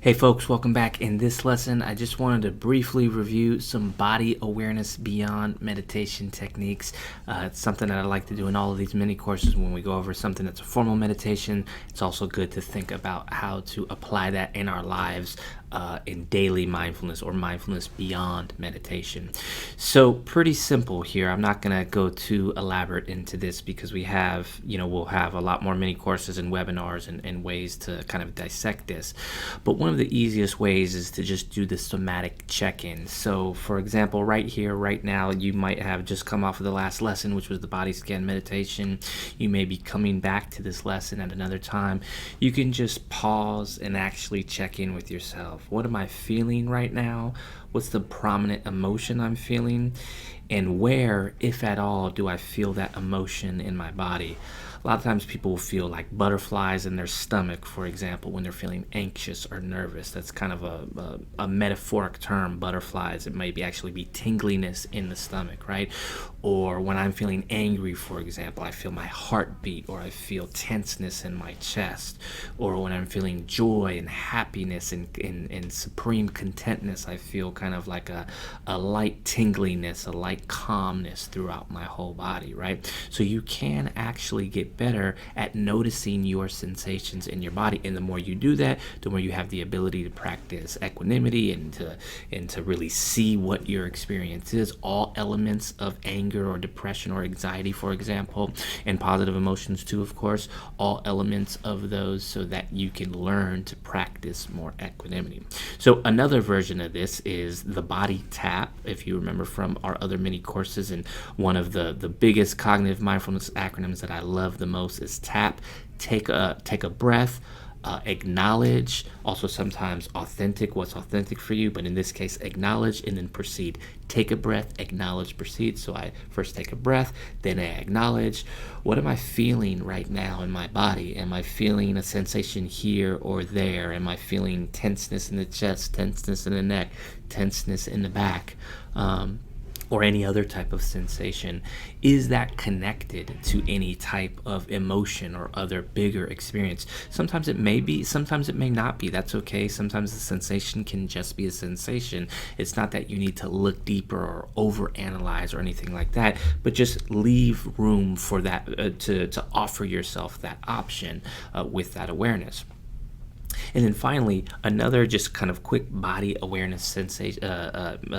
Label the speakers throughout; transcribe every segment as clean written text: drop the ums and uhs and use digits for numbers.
Speaker 1: Hey folks, welcome back. In this lesson, I just wanted to briefly review some body awareness beyond meditation techniques. It's something that I like to do in all of these mini courses when we go over something that's a formal meditation. It's also good to think about how to apply that in our lives in daily mindfulness or mindfulness beyond meditation. So pretty simple here. I'm not going to go too elaborate into this because we'll have a lot more mini courses and webinars and ways to kind of dissect this. But one of the easiest ways is to just do the somatic check-in. So for example, right here, right now, you might have just come off of the last lesson, which was the body scan meditation. You may be coming back to this lesson at another time. You can just pause and actually check in with yourself. What am I feeling right now? What's the prominent emotion I'm feeling? And where, if at all, do I feel that emotion in my body? A lot of times people will feel like butterflies in their stomach, for example, when they're feeling anxious or nervous. That's kind of a metaphoric term, butterflies. It might actually be tingliness in the stomach, right? Or when I'm feeling angry, for example, I feel my heart beat, or I feel tenseness in my chest. Or when I'm feeling joy and happiness and supreme contentness, I feel kind of like a light tingliness, a light calmness throughout my whole body, right? So you can actually get better at noticing your sensations in your body, and the more you do that, the more you have the ability to practice equanimity and to really see what your experience is. All elements of anger or depression or anxiety, for example, and positive emotions too, of course, all elements of those, so that you can learn to practice more equanimity. So another version of this is the body tap. If you remember from our other mini courses, and one of the biggest cognitive mindfulness acronyms that I love the most is TAP. Take a breath, acknowledge, also sometimes authentic, what's authentic for you, but in this case, acknowledge and then proceed. Take a breath, acknowledge, proceed. So I first take a breath, then I acknowledge. What am I feeling right now in my body? Am I feeling a sensation here or there? Am I feeling tenseness in the chest, tenseness in the neck, tenseness in the back? Or any other type of sensation? Is that connected to any type of emotion or other bigger experience? Sometimes it may be, sometimes it may not be. That's okay. Sometimes the sensation can just be a sensation. It's not that you need to look deeper or overanalyze or anything like that, but just leave room for that to offer yourself that option with that awareness. And then finally, another just kind of quick body awareness sensation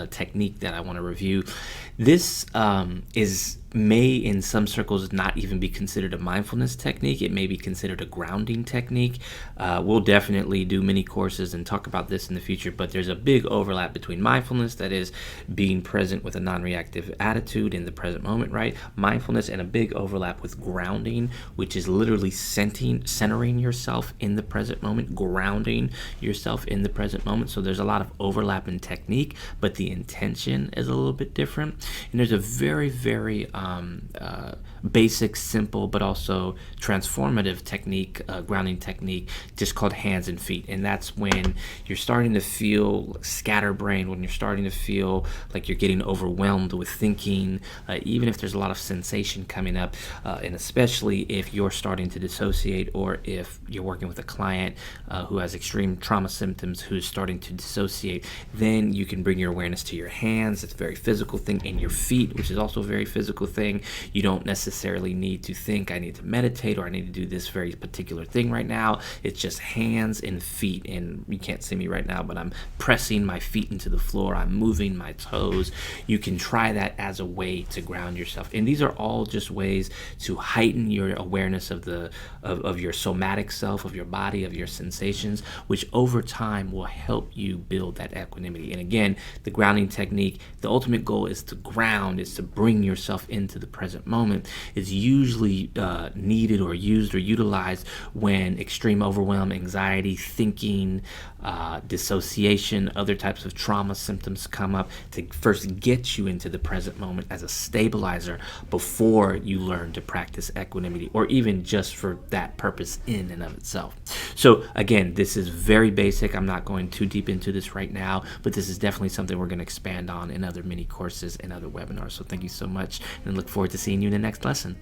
Speaker 1: technique that I want to review. This may in some circles not even be considered a mindfulness technique. It may be considered a grounding technique. We'll definitely do many courses and talk about this in the future, but there's a big overlap between mindfulness, that is being present with a non-reactive attitude in the present moment, right? Mindfulness, and a big overlap with grounding, which is literally centering yourself in the present moment, grounding yourself in the present moment. So there's a lot of overlap in technique, but the intention is a little bit different. And there's a very, very basic, simple, but also transformative technique, grounding technique, just called hands and feet. And that's when you're starting to feel scatterbrained, when you're starting to feel like you're getting overwhelmed with thinking, even if there's a lot of sensation coming up, and especially if you're starting to dissociate, or if you're working with a client who has extreme trauma symptoms, who's starting to dissociate, then you can bring your awareness to your hands. It's a very physical thing, and your feet, which is also a very physical thing. You don't necessarily need to think, I need to meditate, or I need to do this very particular thing right now. It's just hands and feet. And you can't see me right now, but I'm pressing my feet into the floor. I'm moving my toes. You can try that as a way to ground yourself. And these are all just ways to heighten your awareness of your somatic self, of your body, of your sensations, which over time will help you build that equanimity. And again, the grounding technique, the ultimate goal is to ground, is to bring yourself into the present moment. Is usually needed or used or utilized when extreme overwhelm, anxiety, thinking, dissociation, other types of trauma symptoms come up, to first get you into the present moment as a stabilizer before you learn to practice equanimity, or even just for that purpose in and of itself. So again, this is very basic. I'm not going too deep into this right now, but this is definitely something we're going to expand on in other mini courses and other webinars. So thank you so much, and look forward to seeing you in the next lesson.